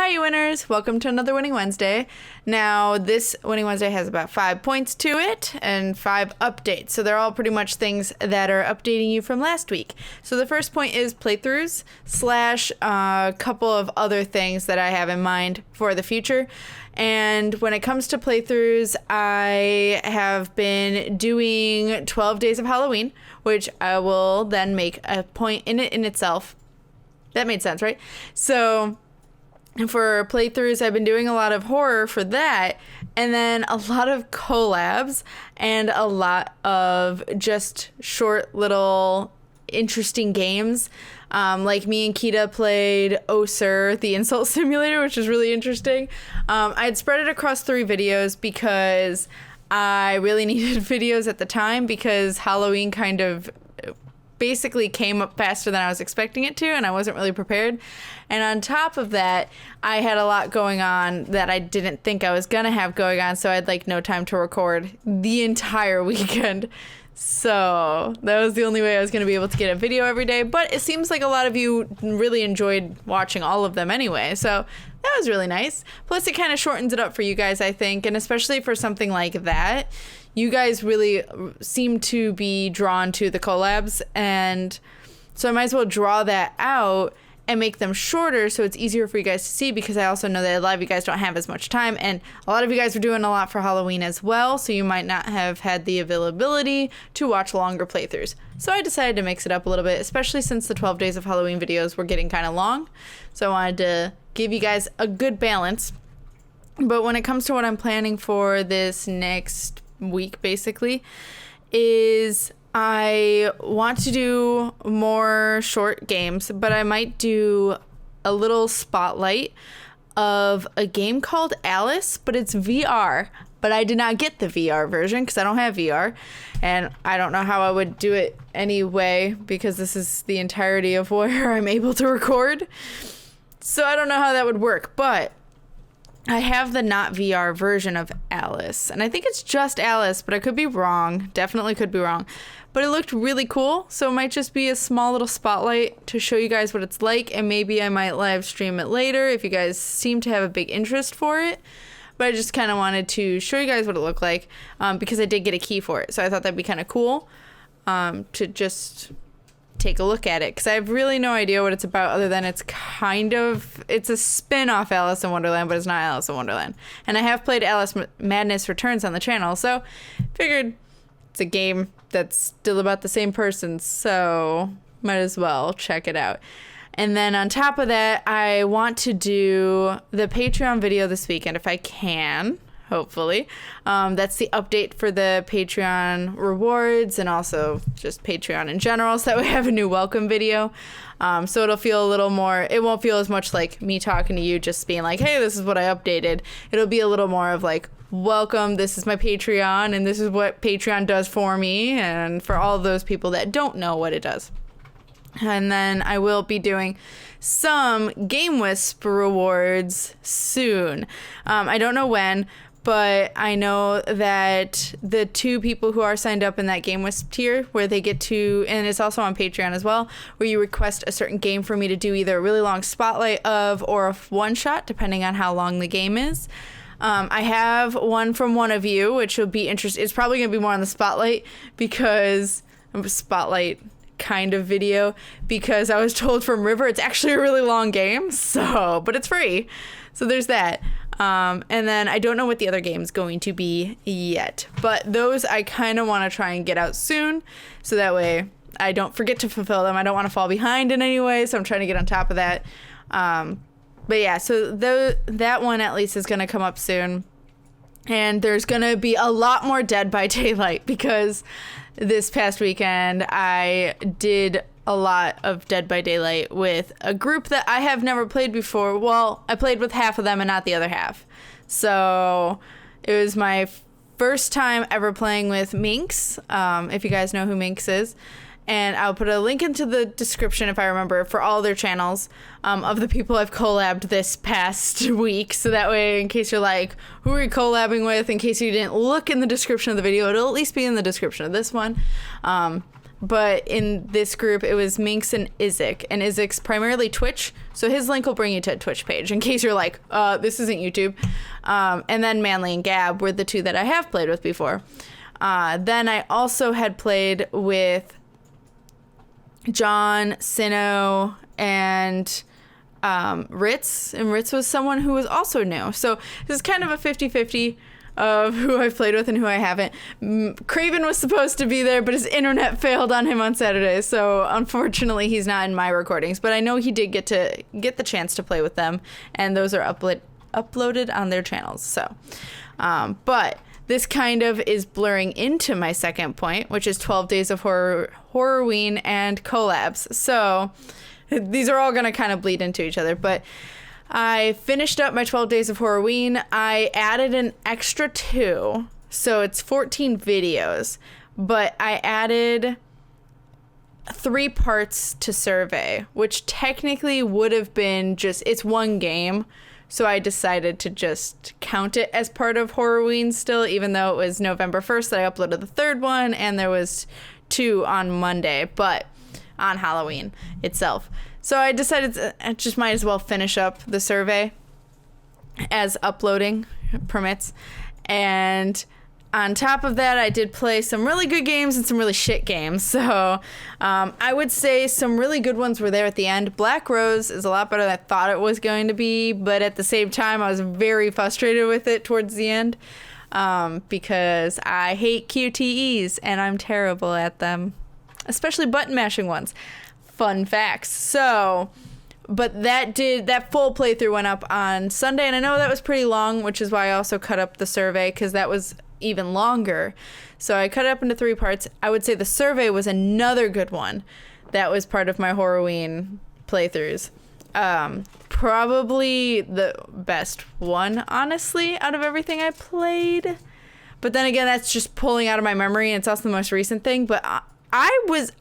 Hi, you winners! Welcome to another Winning Wednesday. Now, this Winning Wednesday has about 5 points to it and 5 updates. So they're all pretty much things that are updating you from last week. So the first point is playthroughs / a couple of other things that I have in mind for the future. And when it comes to playthroughs, I have been doing 12 Days of Halloween, which I will then make a point in it in itself. That made sense, right? So for playthroughs, I've been doing a lot of horror for that, and then a lot of collabs and a lot of just short little interesting games. Like me and Kita played Osir, the insult simulator, which is really interesting. I'd spread it across 3 videos because I really needed videos at the time because Halloween kind of basically came up faster than I was expecting it to, and I wasn't really prepared. And on top of that, I had a lot going on that I didn't think I was gonna have going on, so I had like no time to record the entire weekend. So that was the only way I was gonna be able to get a video every day, but it seems like a lot of you really enjoyed watching all of them anyway, so that was really nice. Plus it kind of shortens it up for you guys, I think, and especially for something like that. You guys really seem to be drawn to the collabs, and so I might as well draw that out and make them shorter so it's easier for you guys to see, because I also know that a lot of you guys don't have as much time, and a lot of you guys are doing a lot for Halloween as well, so you might not have had the availability to watch longer playthroughs. So I decided to mix it up a little bit, especially since the 12 Days of Halloween videos were getting kind of long, so I wanted to give you guys a good balance. But when it comes to what I'm planning for this next week, basically, is I want to do more short games, but I might do a little spotlight of a game called Alice, but it's VR. But I did not get the VR version because I don't have VR, and I don't know how I would do it anyway because this is the entirety of where I'm able to record. So I don't know how that would work, but I have the not VR version of Alice, and I think it's just Alice, but I could be wrong. Definitely could be wrong. But it looked really cool, so it might just be a small little spotlight to show you guys what it's like, and maybe I might live stream it later if you guys seem to have a big interest for it. But I just kind of wanted to show you guys what it looked like, because I did get a key for it, so I thought that'd be kind of cool to just take a look at it, because I have really no idea what it's about other than it's a spin-off Alice in Wonderland, but it's not Alice in Wonderland. And I have played Alice Madness Returns on the channel, so figured it's a game that's still about the same person, so might as well check it out. And then on top of that, I want to do the Patreon video this weekend if I can. Hopefully. That's the update for the Patreon rewards and also just Patreon in general, so that we have a new welcome video. So it'll feel a little more, it won't feel as much like me talking to you just being like, hey, this is what I updated. It'll be a little more of like, welcome, this is my Patreon, and this is what Patreon does for me, and for all those people that don't know what it does. And then I will be doing some Game Wisp rewards soon. I don't know when, but I know that the 2 people who are signed up in that Game Wisp tier, where they get to, and it's also on Patreon as well, where you request a certain game for me to do either a really long spotlight of or a one-shot, depending on how long the game is. I have one from one of you, which will be interesting. It's probably going to be more on the spotlight because spotlight kind of video, because I was told from River it's actually a really long game, so, but it's free. So there's that. And then I don't know what the other game's going to be yet, but those I kind of want to try and get out soon, so that way I don't forget to fulfill them. I don't want to fall behind in any way, so I'm trying to get on top of that. But yeah, so that one at least is going to come up soon. And there's going to be a lot more Dead by Daylight, because this past weekend I did a lot of Dead by Daylight with a group that I have never played before. Well, I played with half of them and not the other half. So it was my first time ever playing with Minx, if you guys know who Minx is. And I'll put a link into the description, if I remember, for all their channels of the people I've collabed this past week. So that way, in case you're like, who are you collabing with? In case you didn't look in the description of the video, it'll at least be in the description of this one. but in this group, it was Minx and Isaac. And Isaac's primarily Twitch, so his link will bring you to a Twitch page in case you're like, this isn't YouTube. And then Manly and Gab were the two that I have played with before. Then I also had played with John, Sino, and Ritz. And Ritz was someone who was also new. So this is kind of a 50-50 of who I've played with and who I haven't. Craven was supposed to be there, but his internet failed on him on Saturday, so unfortunately he's not in my recordings. But I know he did get the chance to play with them, and those are uploaded on their channels. So, but this kind of is blurring into my second point, which is 12 Days of Horrorween and collabs. So these are all going to kind of bleed into each other, but I finished up my 12 Days of Horrorween. I added an extra 2, so it's 14 videos, but I added 3 parts to survey, which technically would have been it's one game, so I decided to just count it as part of Horrorween still, even though it was November 1st that I uploaded the 3rd one, and there was 2 on Monday, but on Halloween itself. So I decided I just might as well finish up the survey as uploading permits. And on top of that, I did play some really good games and some really shit games. So I would say some really good ones were there at the end. Black Rose is a lot better than I thought it was going to be. But at the same time, I was very frustrated with it towards the end because I hate QTEs and I'm terrible at them, especially button mashing ones. Fun facts. So, but that full playthrough went up on Sunday, and I know that was pretty long, which is why I also cut up the survey, because that was even longer. So I cut it up into 3 parts. I would say the survey was another good one. That was part of my Horrorween playthroughs. Probably the best one, honestly, out of everything I played. But then again, that's just pulling out of my memory, and it's also the most recent thing. But I was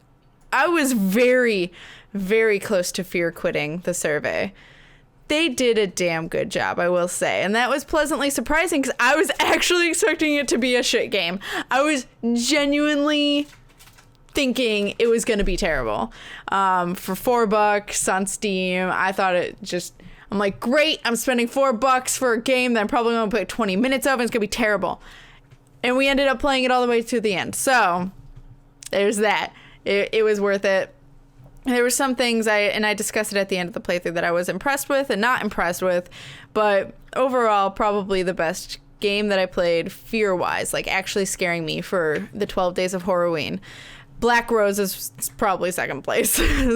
very, very close to fear quitting the survey. They did a damn good job, I will say. And that was pleasantly surprising because I was actually expecting it to be a shit game. I was genuinely thinking it was going to be terrible. For $4 on Steam, I thought I'm like, great, I'm spending $4 for a game that I'm probably going to play 20 minutes of, and it's going to be terrible. And we ended up playing it all the way to the end. So there's that. It was worth it. There were some things I discussed it at the end of the playthrough that I was impressed with and not impressed with, but overall probably the best game that I played fear-wise, like actually scaring me for the 12 Days of Horrorween. Black Rose is probably second place,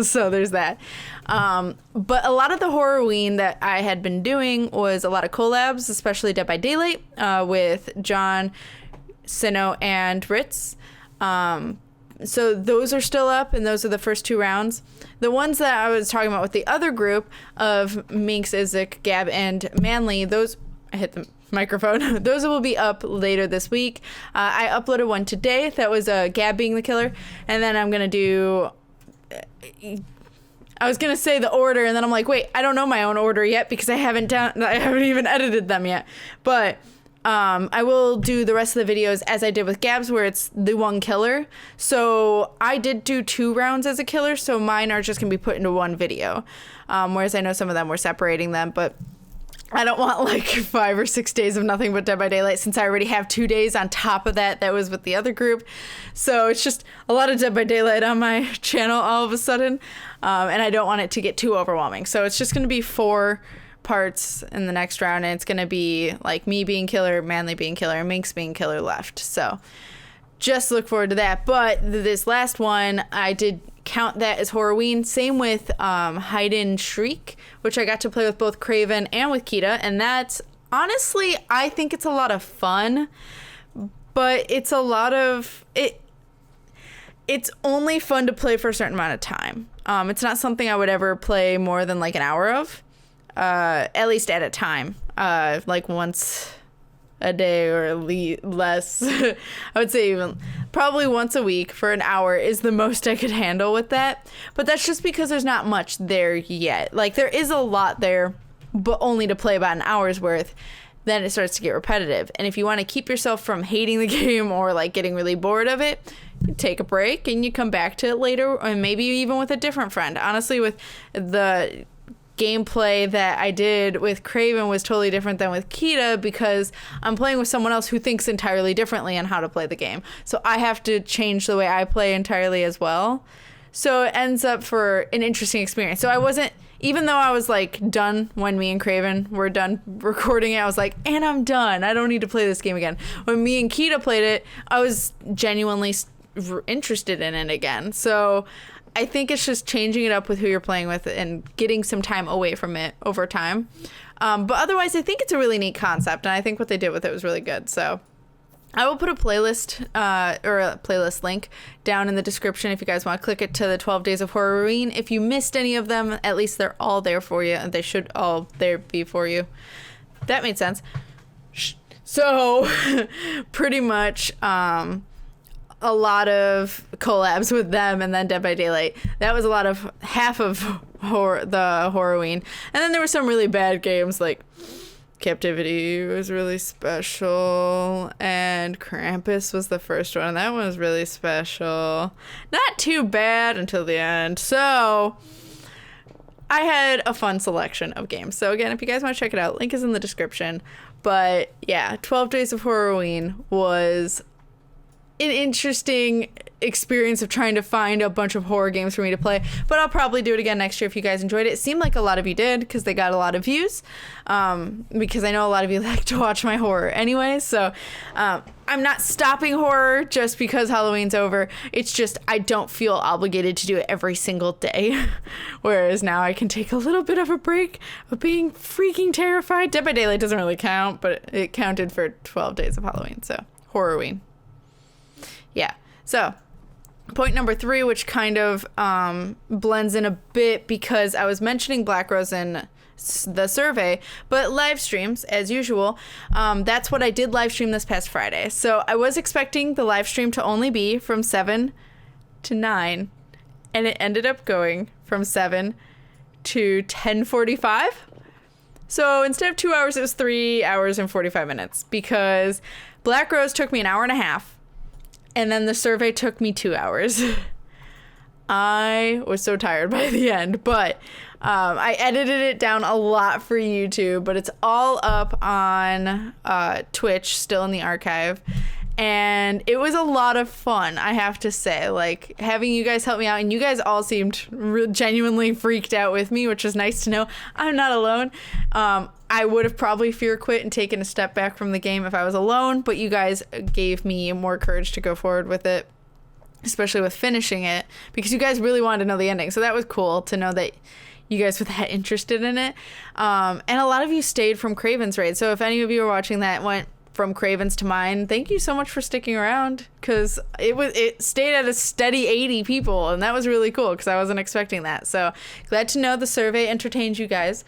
so there's that. But a lot of the Horrorween that I had been doing was a lot of collabs, especially Dead by Daylight with John, Sino, and Ritz. So those are still up, and those are the first 2 rounds. The ones that I was talking about with the other group of Minx, Isaac, Gab, and Manly, those... I hit the microphone. Those will be up later this week. I uploaded one today that was Gab being the killer, and then I'm going to do... I was going to say the order, and then I'm like, wait, I don't know my own order yet because I haven't even edited them yet. But... I will do the rest of the videos as I did with Gab's, where it's the one killer. So I did do 2 rounds as a killer, so mine are just gonna be put into one video. Whereas I know some of them were separating them, but I don't want like 5 or 6 days of nothing but Dead by Daylight, since I already have 2 days on top of that was with the other group. So it's just a lot of Dead by Daylight on my channel all of a sudden, and I don't want it to get too overwhelming. So it's just gonna be 4 parts in the next round, and it's gonna be like me being killer, Manly being killer, and Minx being killer left. So just look forward to that. But this last one, I did count that as Horrorween. Same with Hide and Shriek, which I got to play with both Craven and with Kita, and that's honestly, I think it's a lot of fun, but it's a lot of it's only fun to play for a certain amount of time. It's not something I would ever play more than like an hour of. At least at a time, like once a day or less. I would say even probably once a week for an hour is the most I could handle with that. But that's just because there's not much there yet. Like there is a lot there, but only to play about an hour's worth. Then it starts to get repetitive. And if you want to keep yourself from hating the game or like getting really bored of it, you take a break and you come back to it later, and maybe even with a different friend. Honestly, with the gameplay that I did with Craven was totally different than with Kita, because I'm playing with someone else who thinks entirely differently on how to play the game. So I have to change the way I play entirely as well. So it ends up for an interesting experience. So I wasn't, even though I was like done when me and Craven were done recording it, I was like, and I'm done. I don't need to play this game again. When me and Kita played it, I was genuinely interested in it again. So I think it's just changing it up with who you're playing with and getting some time away from it over time. But otherwise, I think it's a really neat concept, and I think what they did with it was really good. So I will put a playlist or a playlist link down in the description if you guys want to click it to the 12 Days of Horrorween. If you missed any of them, at least they're all there for you, and they should all there be for you. That made sense. So pretty much a lot of collabs with them, and then Dead by Daylight. That was a lot of half of the Horrorween. And then there were some really bad games, like Captivity was really special, and Krampus was the first one, and that one was really special. Not too bad until the end. So I had a fun selection of games. So again, if you guys want to check it out, link is in the description. But yeah, 12 Days of Horrorween was an interesting experience of trying to find a bunch of horror games for me to play, but I'll probably do it again next year if you guys enjoyed it. It seemed like a lot of you did, because they got a lot of views, because I know a lot of you like to watch my horror anyway. So I'm not stopping horror just because Halloween's over. It's just I don't feel obligated to do it every single day, whereas now I can take a little bit of a break of being freaking terrified. Dead by Daylight doesn't really count, but it counted for 12 Days of Halloween. So Horrorween. Yeah. So point number 3, which kind of blends in a bit because I was mentioning Black Rose in the survey, but live streams as usual. That's what I did live stream this past Friday. So I was expecting the live stream to only be from 7 to 9, and it ended up going from 7 to 10:45. So instead of 2 hours, it was 3 hours and 45 minutes, because Black Rose took me an hour and a half. And then the survey took me 2 hours. I was so tired by the end, but I edited it down a lot for YouTube, but it's all up on Twitch, still in the archive. And it was a lot of fun, I have to say. Like, having you guys help me out, and you guys all seemed genuinely freaked out with me, which was nice to know I'm not alone. I would have probably fear quit and taken a step back from the game if I was alone, but you guys gave me more courage to go forward with it, especially with finishing it, because you guys really wanted to know the ending. So that was cool to know that you guys were that interested in it. And a lot of you stayed from Craven's raid. So if any of you are watching that went from Craven's to mine, thank you so much for sticking around, because it stayed at a steady 80 people, and that was really cool because I wasn't expecting that. So glad to know the survey entertained you guys.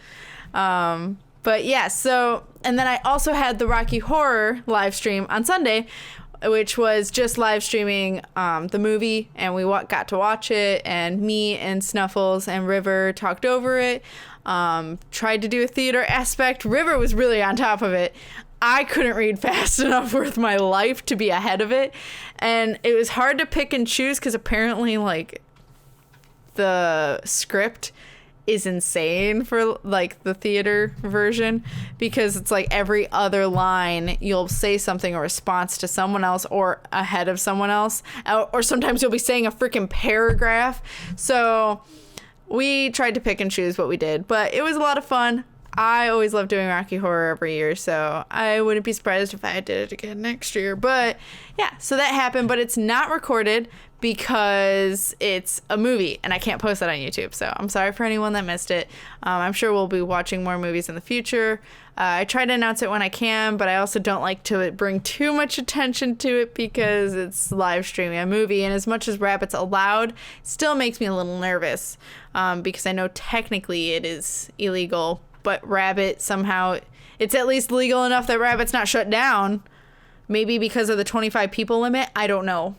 But yeah, so, and then I also had the Rocky Horror live stream on Sunday, which was just live streaming the movie, and we got to watch it, and me and Snuffles and River talked over it, tried to do a theater aspect. River was really on top of it. I couldn't read fast enough with my life to be ahead of it, and it was hard to pick and choose because apparently, like, the script is insane for like the theater version, because it's like every other line you'll say something in response to someone else or ahead of someone else, or sometimes you'll be saying a freaking paragraph. So we tried to pick and choose what we did, but it was a lot of fun. I always love doing Rocky Horror every year, so I wouldn't be surprised if I did it again next year. But yeah, so that happened, but it's not recorded because it's a movie and I can't post that on YouTube. So I'm sorry for anyone that missed it. I'm sure we'll be watching more movies in the future. I try to announce it when I can, but I also don't like to bring too much attention to it because it's live streaming a movie. And as much as Rabbit's allowed, it still makes me a little nervous because I know technically it is illegal, but Rabbit somehow, it's at least legal enough that Rabbit's not shut down. Maybe because of the 25 people limit. I don't know.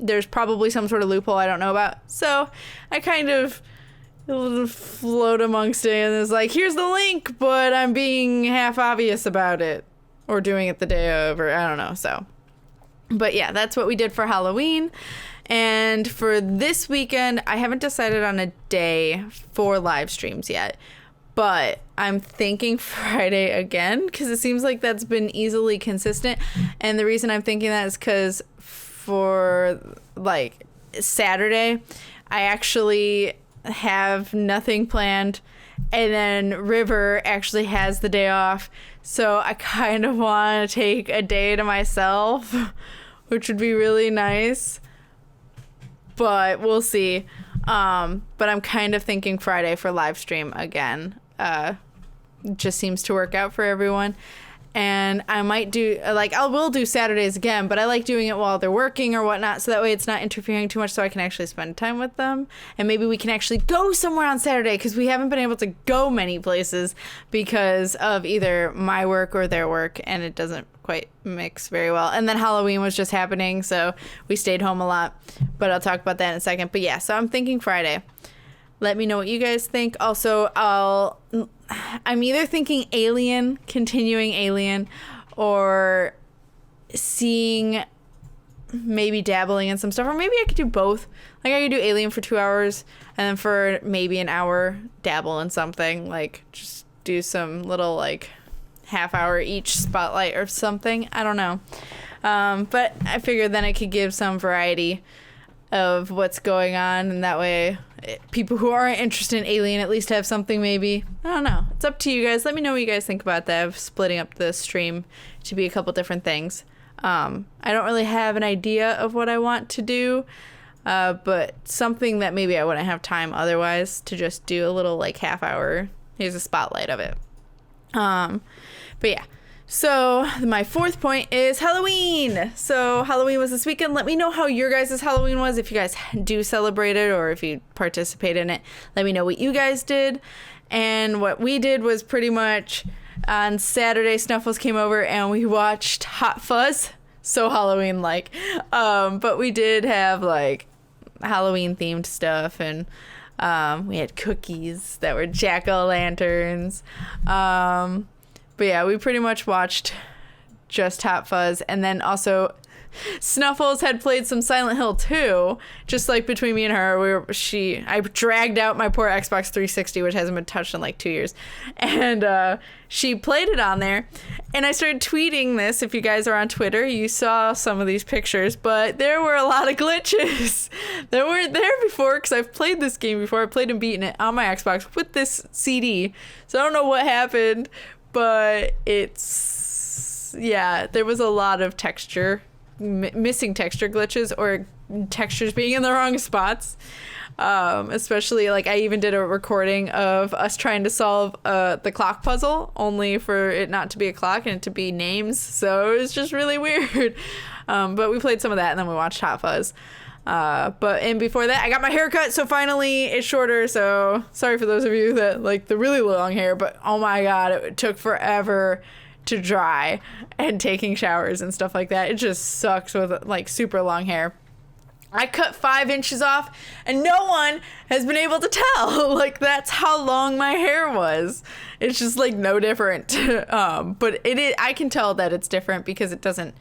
There's probably some sort of loophole I don't know about. So I kind of float amongst it and it's like, here's the link, but I'm being half obvious about it. Or doing it the day of, or I don't know. So, but yeah, that's what we did for Halloween. And for this weekend, I haven't decided on a day for live streams yet. But I'm thinking Friday again because it seems like that's been easily consistent. And the reason I'm thinking that is because for like Saturday, I actually have nothing planned. And then River actually has the day off. So I kind of want to take a day to myself, which would be really nice. But we'll see. But I'm kind of thinking Friday for live stream again. Just seems to work out for everyone. And I might do, like, I will do Saturdays again, but I like doing it while they're working or whatnot, so that way it's not interfering too much, so I can actually spend time with them. And maybe we can actually go somewhere on Saturday, because we haven't been able to go many places because of either my work or their work, and it doesn't quite mix very well. And then Halloween was just happening, so we stayed home a lot, but I'll talk about that in a second. But yeah, so I'm thinking Friday. Let me know what you guys think. Also, I'm either thinking Alien, continuing Alien, or seeing, maybe dabbling in some stuff, or maybe I could do both. Like, I could do Alien for 2 hours, and then for maybe an hour, dabble in something. Like, just do some little, like, half hour each spotlight or something. I don't know. But I figured then it could give some variety of what's going on, and that way people who aren't interested in Alien at least have something maybe. I don't know. It's up to you guys. Let me know what you guys think about that, of splitting up the stream to be a couple different things. I don't really have an idea of what I want to do, but something that maybe I wouldn't have time otherwise to just do a little, like, half hour. Here's a spotlight of it. But yeah. So my fourth point is Halloween. So Halloween was this weekend. Let me know how your guys' Halloween was. If you guys do celebrate it or if you participate in it, let me know what you guys did. And what we did was pretty much on Saturday, Snuffles came over and we watched Hot Fuzz. So Halloween-like. But we did have, like, Halloween-themed stuff, and we had cookies that were jack-o'-lanterns. But yeah, we pretty much watched just Hot Fuzz. And then also Snuffles had played some Silent Hill 2, just like between me and her. I dragged out my poor Xbox 360, which hasn't been touched in like 2 years. And she played it on there. And I started tweeting this. If you guys are on Twitter, you saw some of these pictures. But there were a lot of glitches that weren't there before, because I've played this game before. I played and beaten it on my Xbox with this CD. So I don't know what happened. But there was a lot of missing texture glitches, or textures being in the wrong spots. Especially, like, I even did a recording of us trying to solve the clock puzzle, only for it not to be a clock and it to be names. So it was just really weird. But we played some of that, and then we watched Hot Fuzz. And before that, I got my hair cut, so finally it's shorter. So sorry for those of you that like the really long hair, but oh my god, it took forever to dry, and taking showers and stuff like that. It just sucks with, like, super long hair. I cut 5 inches off, and no one has been able to tell. Like, that's how long my hair was. It's just, like, no different. But I can tell that it's different because it doesn't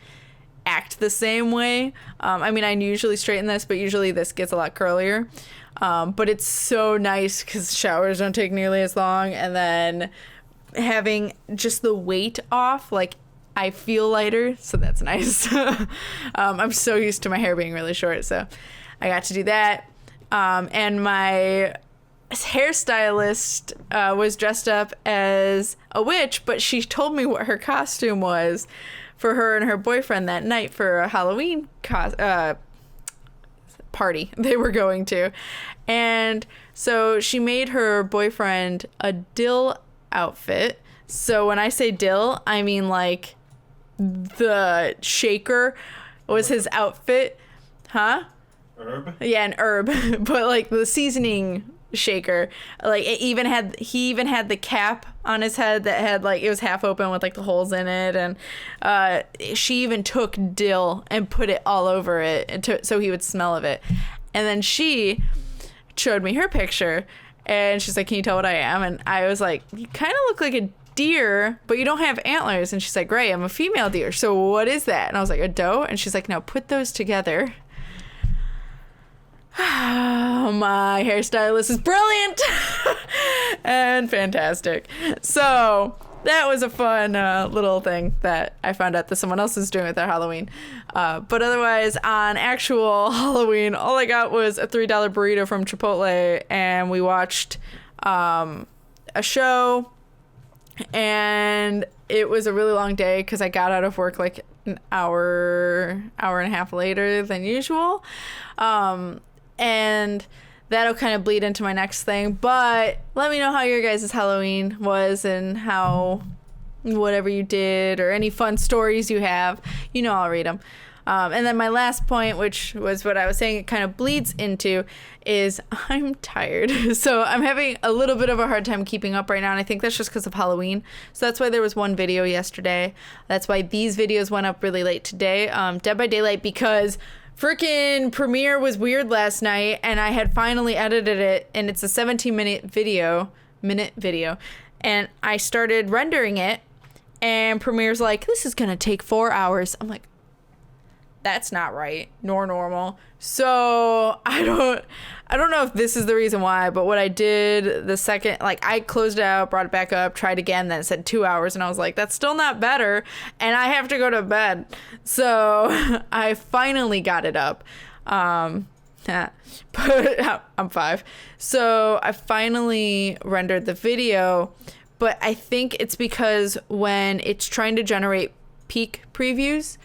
act the same way. I mean, I usually straighten this, but usually this gets a lot curlier. But it's so nice because showers don't take nearly as long, and then having just the weight off, like, I feel lighter, so that's nice. I'm so used to my hair being really short, so I got to do that. And my hairstylist was dressed up as a witch, but she told me what her costume was for her and her boyfriend that night for a Halloween party they were going to. And so she made her boyfriend a dill outfit. So when I say dill, I mean, like, the shaker was his outfit. Huh? Herb? Yeah, an herb. But, like, the seasoning shaker, like, he even had the cap on his head that had, like, it was half open with, like, the holes in it. And she even took dill and put it all over it so he would smell of it. And then she showed me her picture, and she's like, "Can you tell what I am?" And I was like, "You kind of look like a deer, but you don't have antlers." And she's like, "Great, I'm a female deer. So what is that?" And I was like, "A doe?" And she's like, "No, put those together." My hairstylist is brilliant and fantastic. So that was a fun little thing that I found out that someone else is doing with their Halloween. But otherwise, on actual Halloween, all I got was a $3 burrito from Chipotle, and we watched a show, and it was a really long day because I got out of work like an hour and a half later than usual. And that'll kind of bleed into my next thing. But let me know how your guys' Halloween was and how whatever you did or any fun stories you have. You know I'll read them. And then my last point, which was what I was saying it kind of bleeds into, is I'm tired. So I'm having a little bit of a hard time keeping up right now, and I think that's just because of Halloween. So that's why there was one video yesterday. That's why these videos went up really late today. Dead by Daylight, because freaking Premiere was weird last night, and I had finally edited it, and it's a 17-minute video, and I started rendering it, and Premiere's like, this is gonna take 4 hours. I'm like, that's not right nor normal. So I don't know if this is the reason why, but what I did the second, like, I closed it out, brought it back up, tried again, then it said 2 hours, and I was like, that's still not better, and I have to go to bed. So I finally got it up. But I'm 5. So I finally rendered the video, but I think it's because when it's trying to generate peak previews,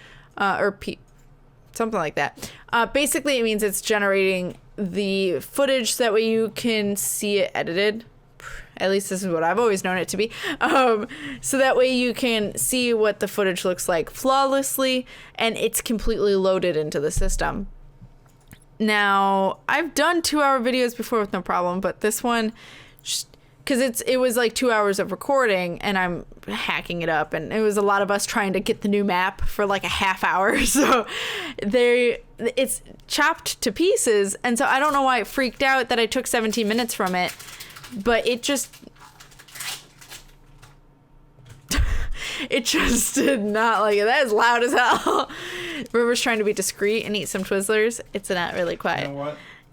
something like that. Basically, it means it's generating the footage so that way you can see it edited. At least this is what I've always known it to be. So that way you can see what the footage looks like flawlessly, and it's completely loaded into the system. Now, I've done 2-hour videos before with no problem, but this one, because it was like 2 hours of recording, and I'm hacking it up, and it was a lot of us trying to get the new map for like a half hour. So it's chopped to pieces, and so I don't know why it freaked out that I took 17 minutes from it, but it just did not like it. That is loud as hell. River's trying to be discreet and eat some Twizzlers. It's not really quiet.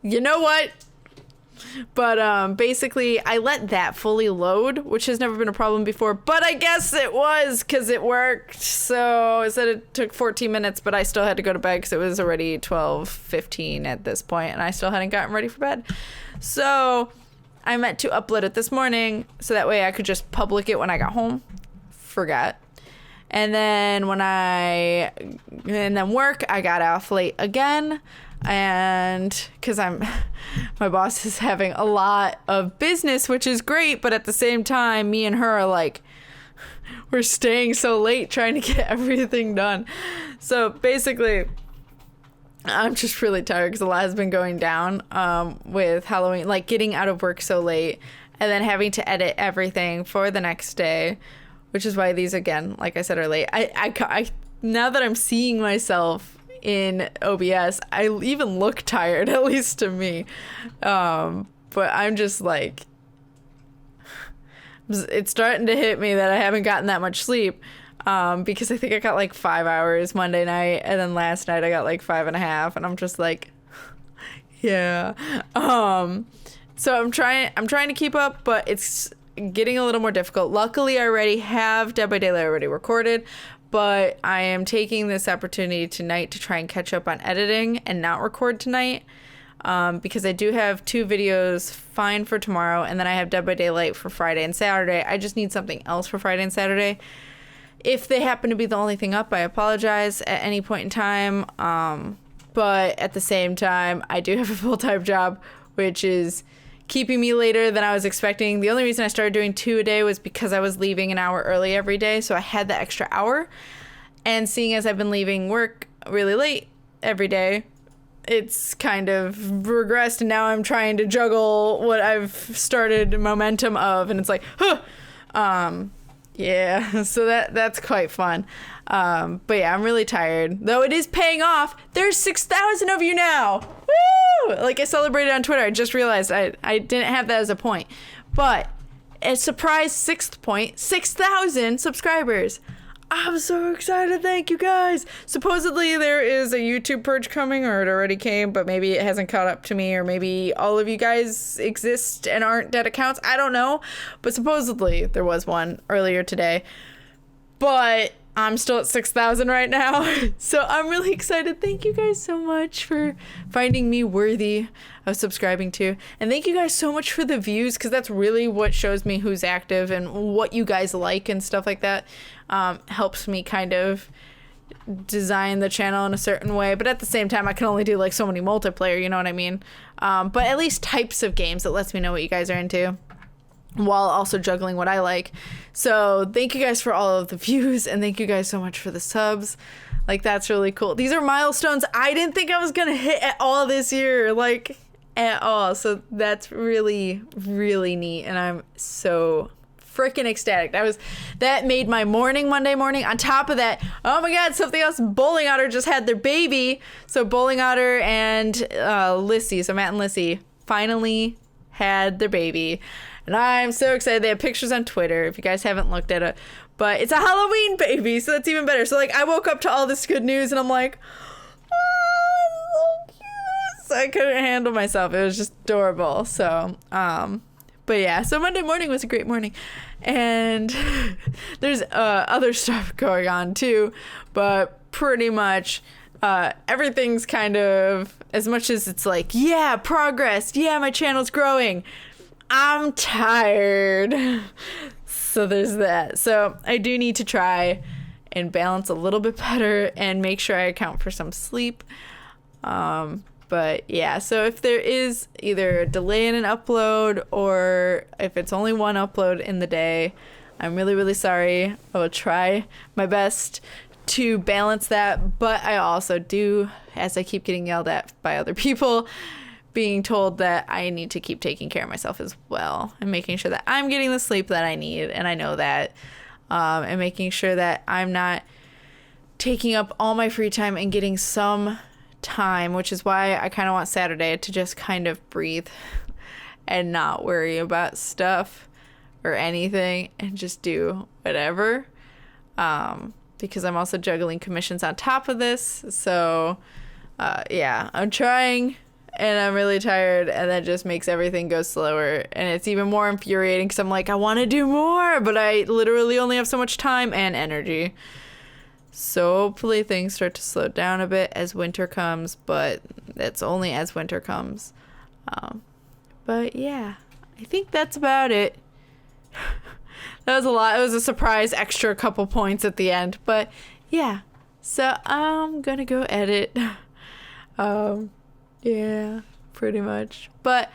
You know what? But basically, I let that fully load, which has never been a problem before. But I guess it was because it worked. So it said it took 14 minutes, but I still had to go to bed because it was already 12:15 at this point, and I still hadn't gotten ready for bed. So I meant to upload it this morning so that way I could just public it when I got home. Forgot. And then work, I got off late again. And because my boss is having a lot of business, which is great, but at the same time, me and her are like, we're staying so late trying to get everything done. So basically, I'm just really tired because a lot has been going down with Halloween, like getting out of work so late and then having to edit everything for the next day, which is why these, again, like I said, are late. I now that I'm seeing myself in OBS, I even look tired, at least to me. But I'm just like, it's starting to hit me that I haven't gotten that much sleep, because I think I got like 5 hours Monday night, and then last night I got like 5.5, and I'm just like, yeah. So I'm trying to keep up, but it's getting a little more difficult. Luckily, I already have Dead by Daylight already recorded, but I am taking this opportunity tonight to try and catch up on editing and not record tonight, because I do have 2 videos fine for tomorrow, and then I have Dead by Daylight for Friday and Saturday. I just need something else for Friday and Saturday. If they happen to be the only thing up, I apologize at any point in time. But at the same time, I do have a full-time job, which is keeping me later than I was expecting. The only reason I started doing 2 a day was because I was leaving an hour early every day, so I had the extra hour. And seeing as I've been leaving work really late every day, it's kind of regressed, and now I'm trying to juggle what I've started momentum of, and it's like, yeah, so that's quite fun. But yeah, I'm really tired, though it is paying off. There's 6,000 of you now. Woo! Like, I celebrated on Twitter. I just realized I didn't have that as a point, but a surprise 6th point, 6,000 subscribers. I'm so excited. Thank you guys. Supposedly there is a YouTube purge coming, or it already came, but maybe it hasn't caught up to me, or maybe all of you guys exist and aren't dead accounts. I don't know. But supposedly there was one earlier today. But I'm still at 6,000 right now. So I'm really excited. Thank you guys so much for finding me worthy of subscribing to. And thank you guys so much for the views, because that's really what shows me who's active and what you guys like and stuff like that. Helps me kind of design the channel in a certain way. But at the same time, I can only do like so many multiplayer, you know what I mean? But at least types of games, that lets me know what you guys are into, while also juggling what I like. So thank you guys for all of the views, and thank you guys so much for the subs. Like, that's really cool. These are milestones I didn't think I was gonna hit at all this year, like at all. So that's really, really neat, and I'm so freaking ecstatic. That made my morning, Monday morning. On top of that, oh my god, something else, Bowling Otter just had their baby. So Bowling Otter and Lissy, so Matt and Lissy, finally had their baby. And I'm so excited. They have pictures on Twitter if you guys haven't looked at it. But it's a Halloween baby, so that's even better. So, like, I woke up to all this good news, and I'm like, oh, so cute. So I couldn't handle myself. It was just adorable. So, but yeah. So Monday morning was a great morning. And there's other stuff going on, too. But pretty much everything's kind of, as much as it's like, yeah, progress. Yeah, my channel's growing. I'm tired. So there's that. So I do need to try and balance a little bit better and make sure I account for some sleep. But yeah, so if there is either a delay in an upload, or if it's only one upload in the day, I'm really, really sorry. I will try my best to balance that. But I also do, as I keep getting yelled at by other people, being told that I need to keep taking care of myself as well, and making sure that I'm getting the sleep that I need, and I know that, and making sure that I'm not taking up all my free time and getting some time, which is why I kind of want Saturday to just kind of breathe and not worry about stuff or anything, and just do whatever, because I'm also juggling commissions on top of this. So yeah, I'm trying, and I'm really tired, and that just makes everything go slower. And it's even more infuriating, because I'm like, I want to do more, but I literally only have so much time and energy. So hopefully things start to slow down a bit as winter comes, but that's only as winter comes. But yeah, I think that's about it. That was a lot. It was a surprise extra couple points at the end, but yeah. So I'm gonna go edit. Yeah, pretty much. But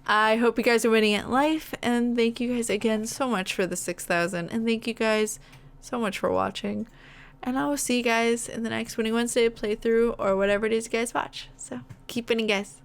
I hope you guys are winning at life, and thank you guys again so much for the 6,000, and thank you guys so much for watching. And I will see you guys in the next Winning Wednesday playthrough, or whatever it is you guys watch. So keep winning, guys.